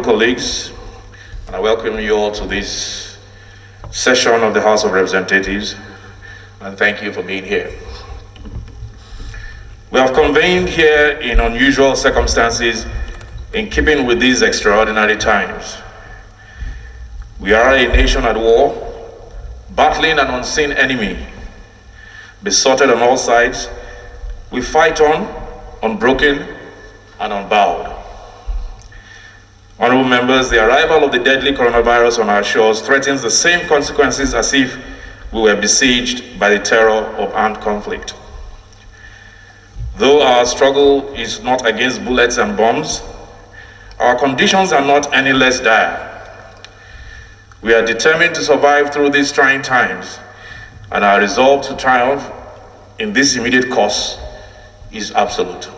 colleagues, and I welcome you all to this session of the House of Representatives, and thank you for being here. We have convened here in unusual circumstances in keeping with these extraordinary times. We are a nation at war, battling an unseen enemy, besotted on all sides. We fight on, unbroken and unbowed. Honorable members, the arrival of the deadly coronavirus on our shores threatens the same consequences as if we were besieged by the terror of armed conflict. Though our struggle is not against bullets and bombs, our conditions are not any less dire. We are determined to survive through these trying times, and our resolve to triumph in this immediate cause is absolute.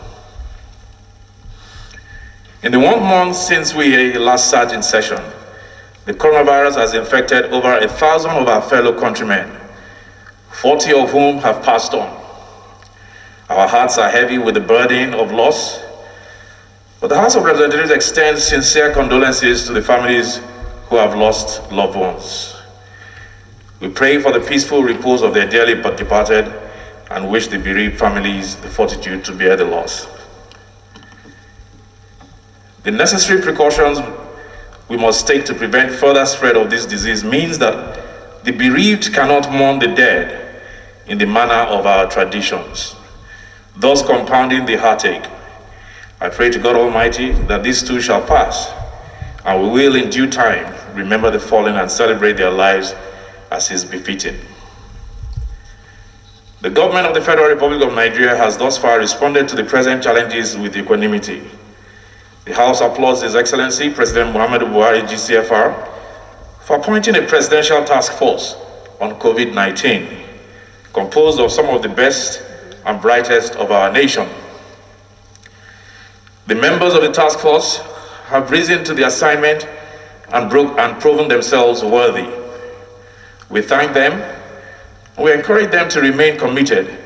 In the 1 month since we last sat in session, the coronavirus has infected over 1,000 of our fellow countrymen, 40 of whom have passed on. Our hearts are heavy with the burden of loss, but the House of Representatives extends sincere condolences to the families who have lost loved ones. We pray for the peaceful repose of their dearly departed and wish the bereaved families the fortitude to bear the loss. The necessary precautions we must take to prevent further spread of this disease means that the bereaved cannot mourn the dead in the manner of our traditions, thus compounding the heartache. I pray to God Almighty that this too shall pass, and we will in due time remember the fallen and celebrate their lives as is befitting. The government of the Federal Republic of Nigeria has thus far responded to the present challenges with equanimity. The House applauds His Excellency President Muhammadu Buhari, GCFR, for appointing a presidential task force on COVID-19, composed of some of the best and brightest of our nation. The members of the task force have risen to the assignment and proven themselves worthy. We thank them, and we encourage them to remain committed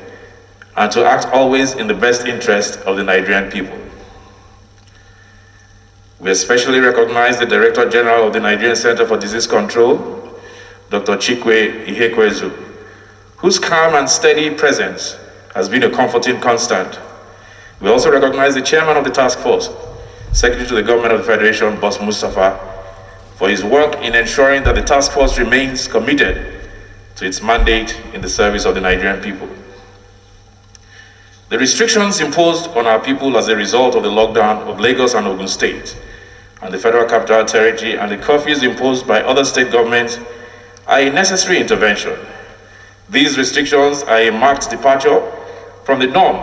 and to act always in the best interest of the Nigerian people. We especially recognize the Director General of the Nigerian Center for Disease Control, Dr. Chikwe Ihekwezu, whose calm and steady presence has been a comforting constant. We also recognize the Chairman of the Task Force, Secretary to the Government of the Federation, Boss Mustafa, for his work in ensuring that the task force remains committed to its mandate in the service of the Nigerian people. The restrictions imposed on our people as a result of the lockdown of Lagos and Ogun State and the Federal Capital Territory and the curfews imposed by other state governments are a necessary intervention. These restrictions are a marked departure from the norm,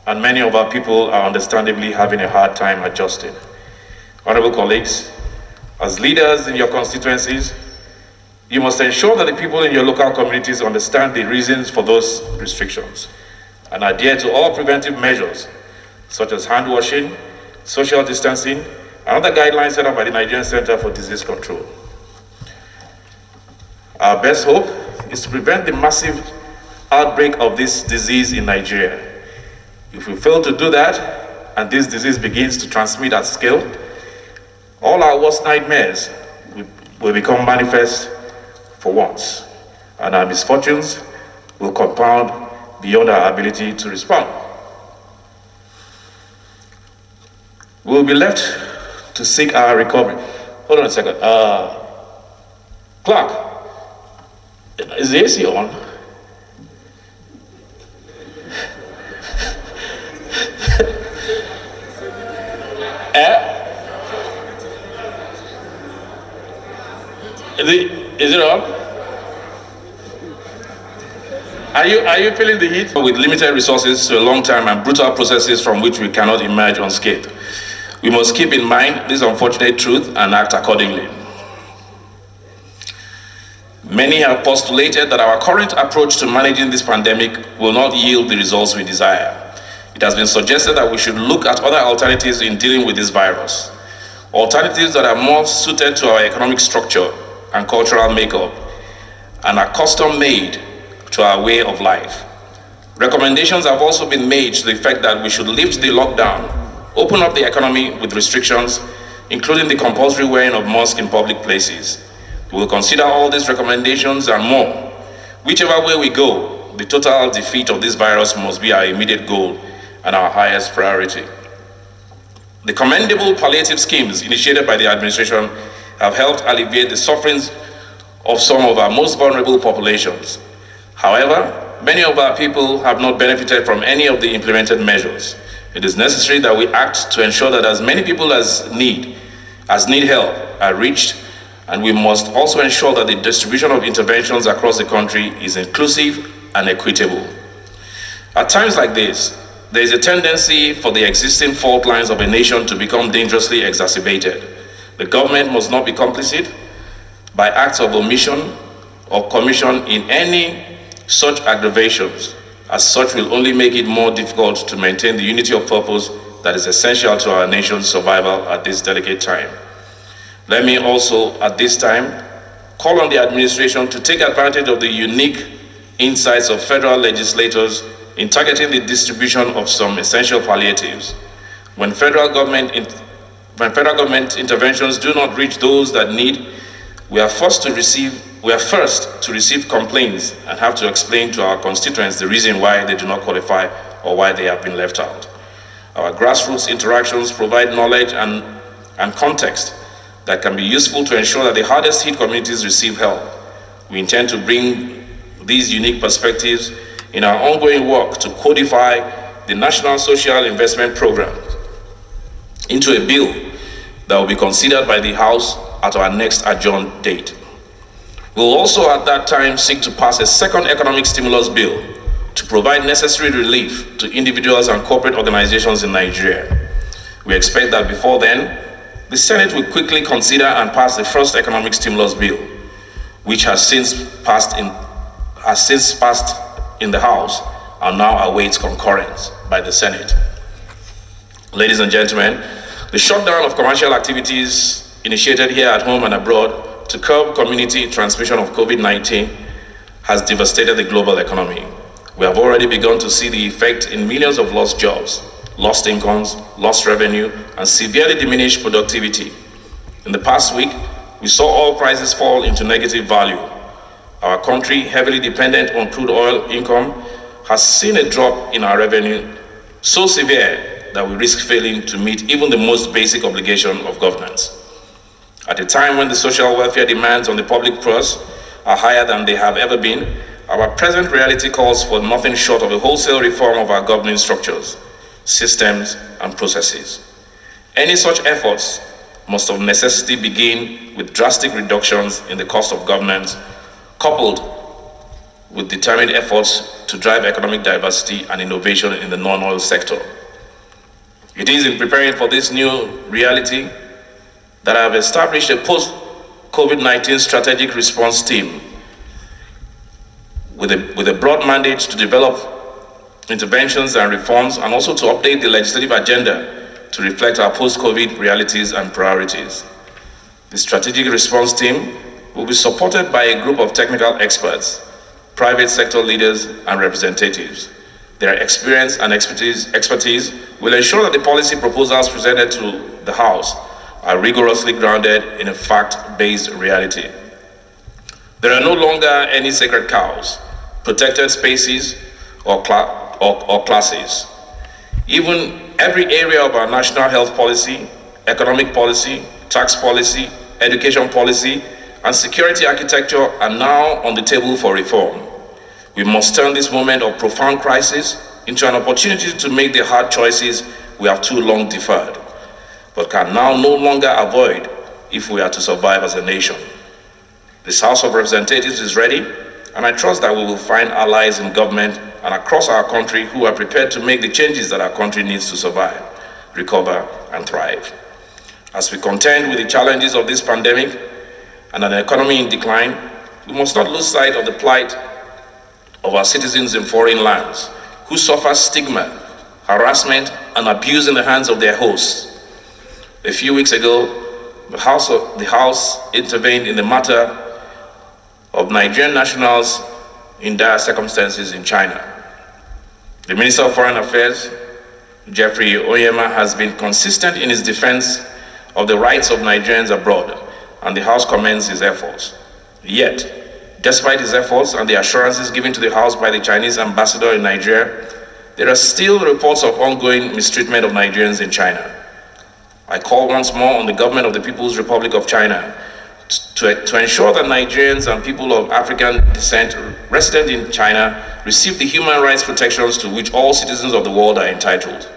and many of our people are understandably having a hard time adjusting. Honorable colleagues, as leaders in your constituencies, you must ensure that the people in your local communities understand the reasons for those restrictions and adhere to all preventive measures, such as hand washing, social distancing, and other guidelines set up by the Nigerian Center for Disease Control. Our best hope is to prevent the massive outbreak of this disease in Nigeria. If we fail to do that, and this disease begins to transmit at scale, all our worst nightmares will become manifest for once, and our misfortunes will compound beyond our ability to respond. We will be left to seek our recovery. Hold on a second. Clark, is the AC on? Is it on? Are you feeling the heat? With limited resources to a long time and brutal processes from which we cannot emerge unscathed. We must keep in mind this unfortunate truth and act accordingly. Many have postulated that our current approach to managing this pandemic will not yield the results we desire. It has been suggested that we should look at other alternatives in dealing with this virus. Alternatives that are more suited to our economic structure and cultural makeup and are custom-made to our way of life. Recommendations have also been made to the effect that we should lift the lockdown, open up the economy with restrictions, including the compulsory wearing of masks in public places. We will consider all these recommendations and more. Whichever way we go, the total defeat of this virus must be our immediate goal and our highest priority. The commendable palliative schemes initiated by the administration have helped alleviate the sufferings of some of our most vulnerable populations. However, many of our people have not benefited from any of the implemented measures. It is necessary that we act to ensure that as many people as need help are reached, and we must also ensure that the distribution of interventions across the country is inclusive and equitable. At times like this, there is a tendency for the existing fault lines of a nation to become dangerously exacerbated. The government must not be complicit by acts of omission or commission in any such aggravations, as such will only make it more difficult to maintain the unity of purpose that is essential to our nation's survival at this delicate time. Let me also, at this time, call on the administration to take advantage of the unique insights of federal legislators in targeting the distribution of some essential palliatives. When federal government interventions do not reach those that need, we are first to receive complaints and have to explain to our constituents the reason why they do not qualify or why they have been left out. Our grassroots interactions provide knowledge and context that can be useful to ensure that the hardest hit communities receive help. We intend to bring these unique perspectives in our ongoing work to codify the National Social Investment Program into a bill that will be considered by the House at our next adjourned date. We will also at that time seek to pass a second economic stimulus bill to provide necessary relief to individuals and corporate organizations in Nigeria. We expect that before then, the Senate will quickly consider and pass the first economic stimulus bill, which has since passed in the House and now awaits concurrence by the Senate. Ladies and gentlemen, the shutdown of commercial activities initiated here at home and abroad to curb community transmission of COVID-19 has devastated the global economy. We have already begun to see the effect in millions of lost jobs, lost incomes, lost revenue, and severely diminished productivity. In the past week, we saw oil prices fall into negative value. Our country, heavily dependent on crude oil income, has seen a drop in our revenue so severe that we risk failing to meet even the most basic obligation of governance. At a time when the social welfare demands on the public purse are higher than they have ever been, our present reality calls for nothing short of a wholesale reform of our governing structures, systems, and processes. Any such efforts must of necessity begin with drastic reductions in the cost of governance, coupled with determined efforts to drive economic diversity and innovation in the non-oil sector. It is in preparing for this new reality that I have established a post-COVID-19 strategic response team with a broad mandate to develop interventions and reforms, and also to update the legislative agenda to reflect our post-COVID realities and priorities. The strategic response team will be supported by a group of technical experts, private sector leaders, and representatives. Their experience and expertise will ensure that the policy proposals presented to the House are rigorously grounded in a fact-based reality. There are no longer any sacred cows, protected spaces, or classes. Even every area of our national health policy, economic policy, tax policy, education policy, and security architecture are now on the table for reform. We must turn this moment of profound crisis into an opportunity to make the hard choices we have too long deferred, but can now no longer avoid if we are to survive as a nation. This House of Representatives is ready, and I trust that we will find allies in government and across our country who are prepared to make the changes that our country needs to survive, recover, and thrive. As we contend with the challenges of this pandemic and an economy in decline, we must not lose sight of the plight of our citizens in foreign lands who suffer stigma, harassment, and abuse in the hands of their hosts. A few weeks ago, the House intervened in the matter of Nigerian nationals in dire circumstances in China. The Minister of Foreign Affairs, Jeffrey Oyema, has been consistent in his defense of the rights of Nigerians abroad, and the House commends his efforts. Yet, despite his efforts and the assurances given to the House by the Chinese ambassador in Nigeria, there are still reports of ongoing mistreatment of Nigerians in China. I call once more on the government of the People's Republic of China to ensure that Nigerians and people of African descent resident in China receive the human rights protections to which all citizens of the world are entitled.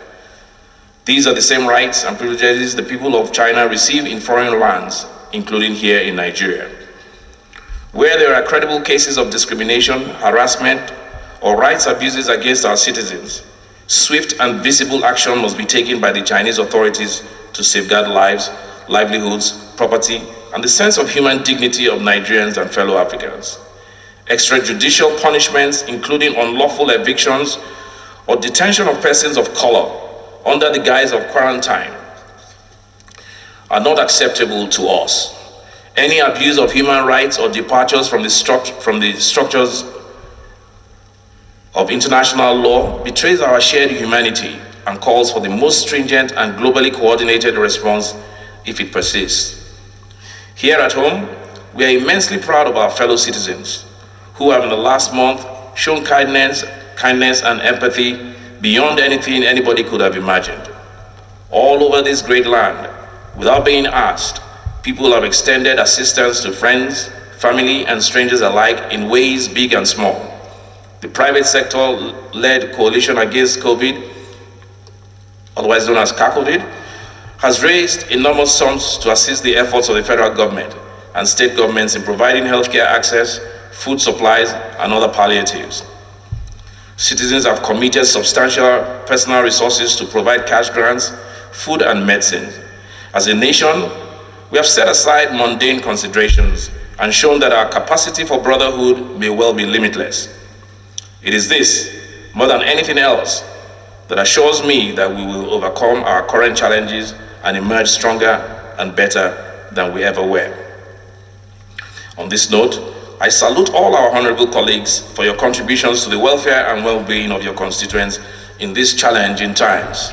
These are the same rights and privileges the people of China receive in foreign lands, including here in Nigeria. Where there are credible cases of discrimination, harassment, or rights abuses against our citizens, swift and visible action must be taken by the Chinese authorities to safeguard lives, livelihoods, property, and the sense of human dignity of Nigerians and fellow Africans. Extrajudicial punishments, including unlawful evictions or detention of persons of color under the guise of quarantine, are not acceptable to us. Any abuse of human rights or departures from the structures of international law betrays our shared humanity and calls for the most stringent and globally coordinated response if it persists. Here at home, we are immensely proud of our fellow citizens who have in the last month shown kindness and empathy beyond anything anybody could have imagined. All over this great land, without being asked, people have extended assistance to friends, family, and strangers alike in ways big and small. The private sector-led Coalition Against COVID, otherwise known as CACOVID, has raised enormous sums to assist the efforts of the federal government and state governments in providing healthcare access, food supplies, and other palliatives. Citizens have committed substantial personal resources to provide cash grants, food, and medicine. As a nation, we have set aside mundane considerations and shown that our capacity for brotherhood may well be limitless. It is this, more than anything else, that assures me that we will overcome our current challenges and emerge stronger and better than we ever were. On this note, I salute all our honorable colleagues for your contributions to the welfare and well-being of your constituents in these challenging times.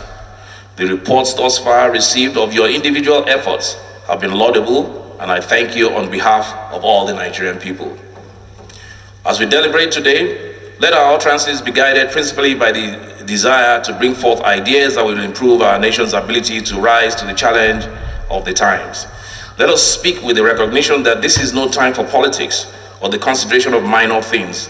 The reports thus far received of your individual efforts have been laudable, and I thank you on behalf of all the Nigerian people. As we deliberate today, let our utterances be guided principally by the desire to bring forth ideas that will improve our nation's ability to rise to the challenge of the times. Let us speak with the recognition that this is no time for politics or the consideration of minor things.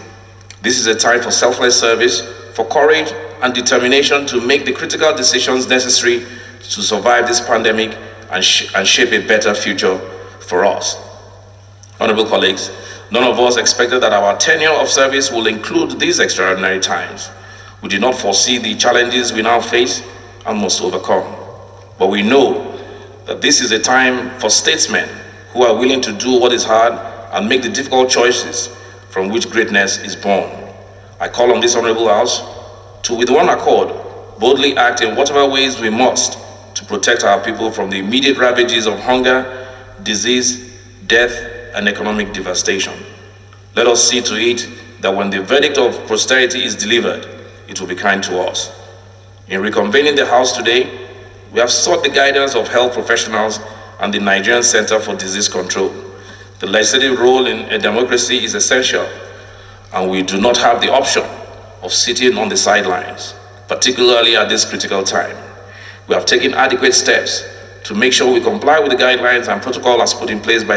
This is a time for selfless service, for courage and determination to make the critical decisions necessary to survive this pandemic and shape a better future for us. Honorable colleagues, none of us expected that our tenure of service will include these extraordinary times. We did not foresee the challenges we now face and must overcome. But we know that this is a time for statesmen who are willing to do what is hard and make the difficult choices from which greatness is born. I call on this honorable House to, with one accord, boldly act in whatever ways we must to protect our people from the immediate ravages of hunger, disease, death, and economic devastation. Let us see to it that when the verdict of posterity is delivered, it will be kind to us. In reconvening the House today, we have sought the guidance of health professionals and the Nigerian Center for Disease Control. The legislative role in a democracy is essential, and we do not have the option of sitting on the sidelines, particularly at this critical time. We have taken adequate steps to make sure we comply with the guidelines and protocol as put in place by